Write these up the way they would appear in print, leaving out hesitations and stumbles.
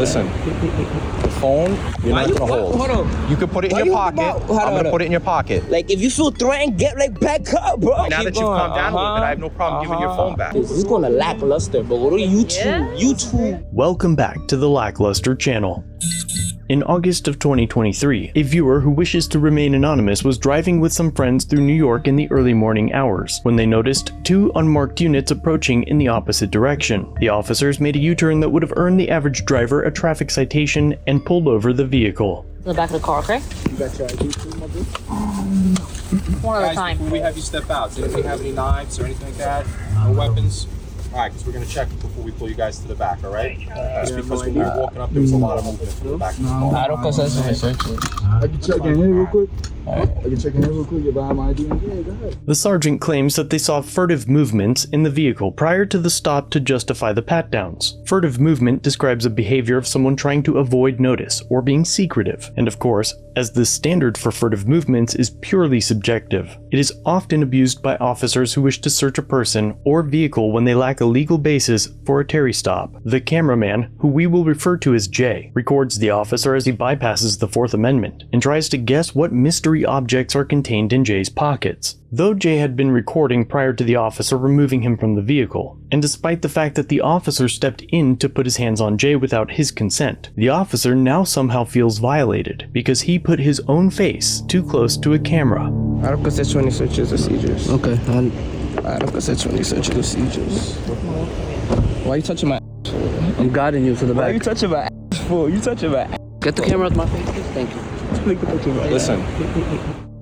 Listen, the phone, you're not gonna hold. Hold on. You can put it in your pocket. I'm gonna put it in your pocket. Like, if you feel threatened, get back up, bro. Now that you've calmed down a little bit, I have no problem giving your phone back. This is gonna lackluster, bro. What are you two? Welcome back to the LackLuster channel. In August of 2023, a viewer who wishes to remain anonymous was driving with some friends through New York in the early morning hours when they noticed two unmarked units approaching in the opposite direction. The officers made a U-turn that would have earned the average driver a traffic citation and pulled over the vehicle. In the back of the car, okay? You got your ID too, my dude? One at a time. Before we have you step out, does anybody have any knives or anything like that? No weapons? All right, because we're going to check before we pull you guys to the back, all right? Just because when we were walking up, there was a lot of movement from the back of the car. I don't possess any searches. I can check in here real quick. I can check in here real quick. You buy my ID. Yeah, go ahead. The sergeant claims that they saw furtive movements in the vehicle prior to the stop to justify the pat-downs. Furtive movement describes a behavior of someone trying to avoid notice or being secretive. And of course, as the standard for furtive movements is purely subjective, it is often abused by officers who wish to search a person or vehicle when they lack a legal basis for a Terry stop. The cameraman, who we will refer to as Jay, records the officer as he bypasses the Fourth Amendment and tries to guess what mystery objects are contained in Jay's pockets. Though Jay had been recording prior to the officer removing him from the vehicle, and despite the fact that the officer stepped in to put his hands on Jay without his consent, the officer now somehow feels violated because he put his own face too close to a camera. I don't consider any searches or seizures. Okay. I don't consider any searches or seizures. Why are you touching my ass for? I'm guiding you to the back. Why are you touching my ass for? You touching my ass. Get the camera out my face, please. Thank you. Listen.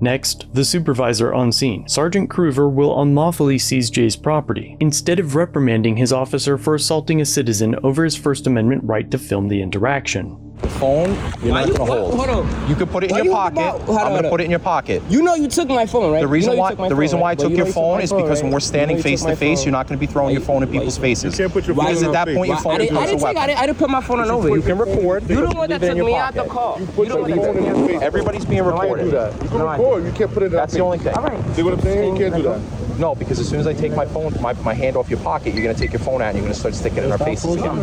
Next, the supervisor on scene, Sergeant Kruver, will unlawfully seize Jay's property, instead of reprimanding his officer for assaulting a citizen over his First Amendment right to film the interaction. The phone, you're not gonna hold. Hold on. You can put it in your pocket. I'm gonna put it in your pocket. You know you took my phone, right? The reason why I took your phone is because when we're standing face to face, you're not gonna be throwing your phone in people's faces. You can't put your phone in your face. Because at that point, your phone becomes a weapon. I didn't put my phone on over. You can record. You don't want that took me out the car. You don't want that took me out the car. Everybody's being recorded. You can record. You can't put it in That's the only thing. See what I'm saying? You can't do that. No, because as soon as I take my phone, my hand off your pocket, you're gonna take your phone out and you're gonna start sticking it in our faces again.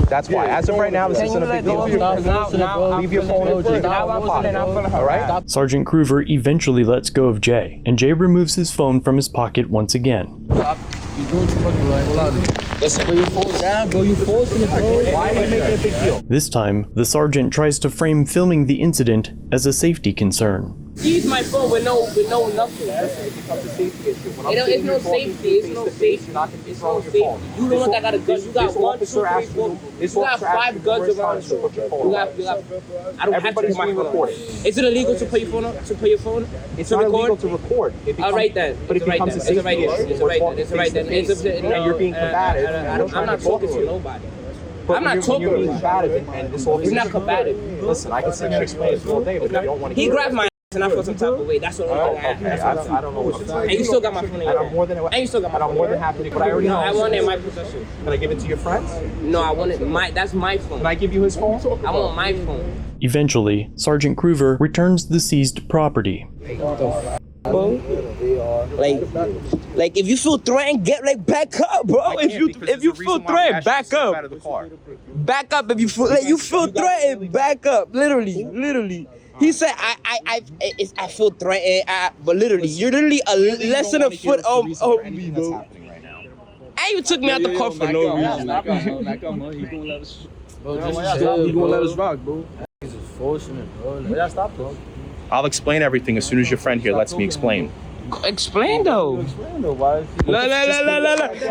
That's why. As of right now, this isn't a big deal. Leave your phone in your pocket. All right? Sergeant Kruver eventually lets go of Jay, and Jay removes his phone from his pocket once again. You're doing too much, right? Let's put your phone down, bro. You forcing it, bro. Why are you making a big deal? This time, the sergeant tries to frame filming the incident as a safety concern. Use my phone with no nothing. It becomes a safety issue. It's no safety. It's no safety. It's no safety. You the one that got a gun. You got 1, 2, 3, 4. You got 5 guns around you. You got. I don't have to put my phone. Is it illegal to put your phone on? To put your phone? It's not illegal to record. All right then. But it becomes a safety issue. It's right then. And you're being combative. I'm not talking to nobody. But I'm not talking you're to being you. combative, and this officer. He's not combative. Listen, I can sit here and explain it all day, but if you don't want to. He grabbed my ass and I felt some type of way. That's what I'm Okay, I don't know what you're saying. And you still got my phone in your And I'm more than happy to. But I already know. I want it in my possession. Can I give it to your friends? No, I want it. That's my phone. Can I give you his phone? I want my phone. Eventually, Sergeant Kruver returns the seized property. Like if you feel threatened, get back up, bro. If you feel threatened, back up. Back up if you feel threatened, back up. Literally. He said, I feel threatened, but literally, you're literally less than a foot of me, bro. And you took me out the car for no reason. You gonna let us rock, bro? He's just forcing it, bro. Stop, bro. I'll explain everything as soon as your friend here lets me explain. Explain though. Why? La.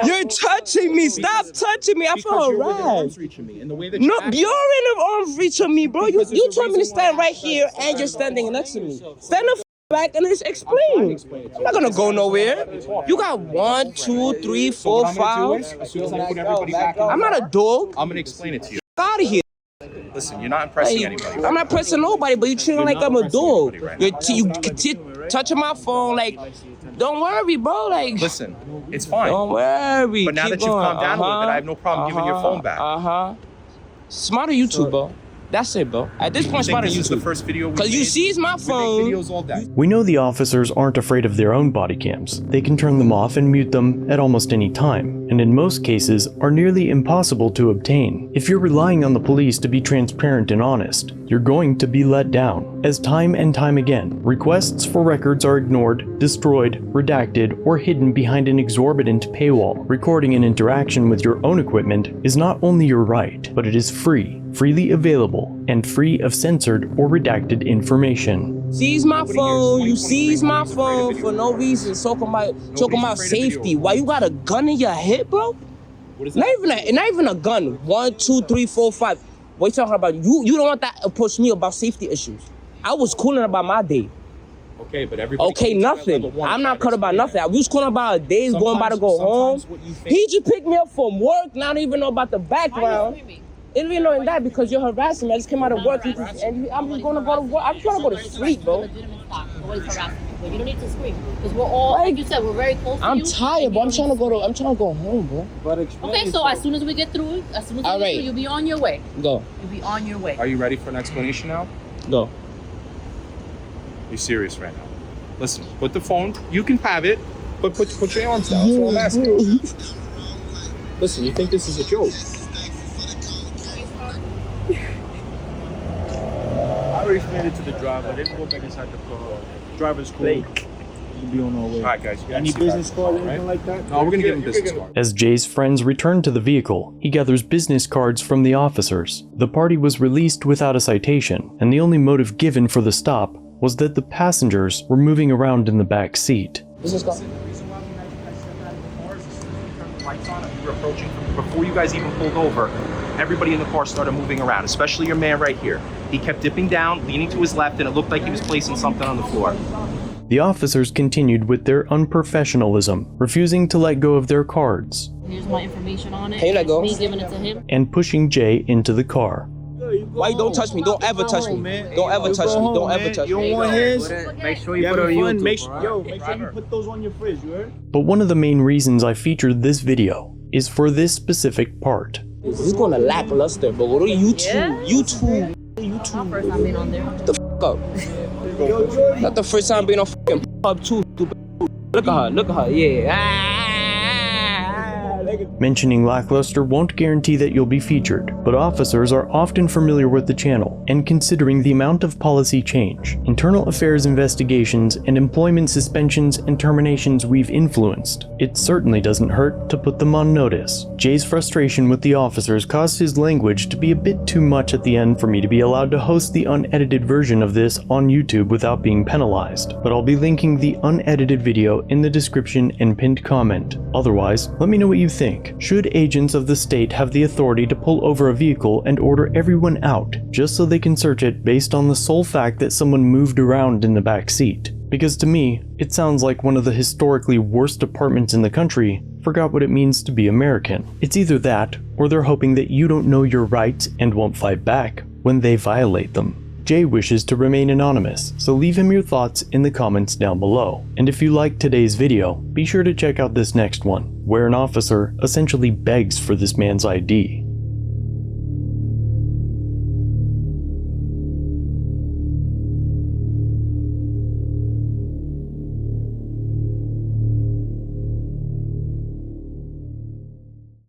You're touching me. Stop touching me. I feel harassed. No, you're in the arms reach of me, bro. You told me to stand right here and you're standing next to me. Stand the back and just explain. I'm not gonna go nowhere. You got 1, 2, 3, 4, 5. As soon as I put everybody back on, I'm not a dog. I'm gonna explain it to you. Get out of here. Listen, you're not impressing anybody. I'm not pressing nobody, but you treating like I'm a dog. You touching my phone, like, don't worry, bro. Like, listen, it's fine. Don't worry. But now that you've calmed down a little bit, I have no problem giving your phone back. Smart on YouTube, bro. That's it, bro. At this point, smart on YouTube. This is the YouTube. first video we Because you seize my phone. videos all day. We know the officers aren't afraid of their own body cams. They can turn them off and mute them at almost any time. and in most cases are nearly impossible to obtain. If you're relying on the police to be transparent and honest, you're going to be let down, as time and time again, requests for records are ignored, destroyed, redacted, or hidden behind an exorbitant paywall. Recording an interaction with your own equipment is not only your right, but it is free, freely available, and free of censored or redacted information. Seize my phone, you seize my phone for no reason, talking about safety. Why you got a gun in your hip, bro? What is Not that? even a gun. 1, 2, 3, 4, 5. What you talking about? You don't want that to approach me about safety issues. I was cooling about my day. Okay, but everybody. Okay, nothing. I'm not cut about nothing. I was calling about a day going about to go home. He just picked me up from work. Now I don't even know about the background. It didn't even know that because you're harassing me. I just came out of work and I'm just gonna go to work. I'm trying to go to sleep, bro. Nobody's harassing people. You don't need to scream because we're all, like you said, we're very close to you. I'm tired, but I'm trying to go home, bro. Okay, so as soon as we get through, you'll be on your way. Go. You'll be on your way. Are you ready for an explanation now? Go. You're serious right now? Listen, put the phone. You can have it, but put your arms down. That's all I'm asking. Listen, you think this is a joke? I already explained it to the driver. They can go back inside the car. Driver's cool. We'll be on our way. All right, guys. Any business card, anything like that? No, we're gonna give him a business card. As Jay's friends return to the vehicle, he gathers business cards from the officers. The party was released without a citation, and the only motive given for the stop was that the passengers were moving around in the back seat. Business card. The reason why we had you guys step out of the cars is as soon as we turned the lights on and we were approaching before you guys even pulled over. Everybody in the car started moving around, especially your man right here. He kept dipping down, leaning to his left, and it looked like he was placing something on the floor. The officers continued with their unprofessionalism, refusing to let go of their cards, Here's my information on it. Can you let go? Me giving it to him. and pushing Jay into the car. Why you don't touch me? Don't ever touch me. Don't ever touch me. Don't ever touch You me. don't want his? Make sure You you put it on having fun? YouTube. Make sure you put those on your fridge, you heard? But one of the main reasons I featured this video is for this specific part. This is going to LackLuster, but go to YouTube. Yeah? YouTube. Not first time being on there. The f up. Not the first time being on fucking pub too, stupid. Look at her, yeah. Mentioning LackLuster won't guarantee that you'll be featured, but officers are often familiar with the channel, and considering the amount of policy change, internal affairs investigations, and employment suspensions and terminations we've influenced, it certainly doesn't hurt to put them on notice. Jay's frustration with the officers caused his language to be a bit too much at the end for me to be allowed to host the unedited version of this on YouTube without being penalized, but I'll be linking the unedited video in the description and pinned comment. Otherwise, let me know what you think. Should agents of the state have the authority to pull over a vehicle and order everyone out just so they can search it based on the sole fact that someone moved around in the back seat? Because to me, it sounds like one of the historically worst departments in the country forgot what it means to be American. It's either that, or they're hoping that you don't know your rights and won't fight back when they violate them. Jay wishes to remain anonymous, so leave him your thoughts in the comments down below. And if you liked today's video, be sure to check out this next one, where an officer essentially begs for this man's ID.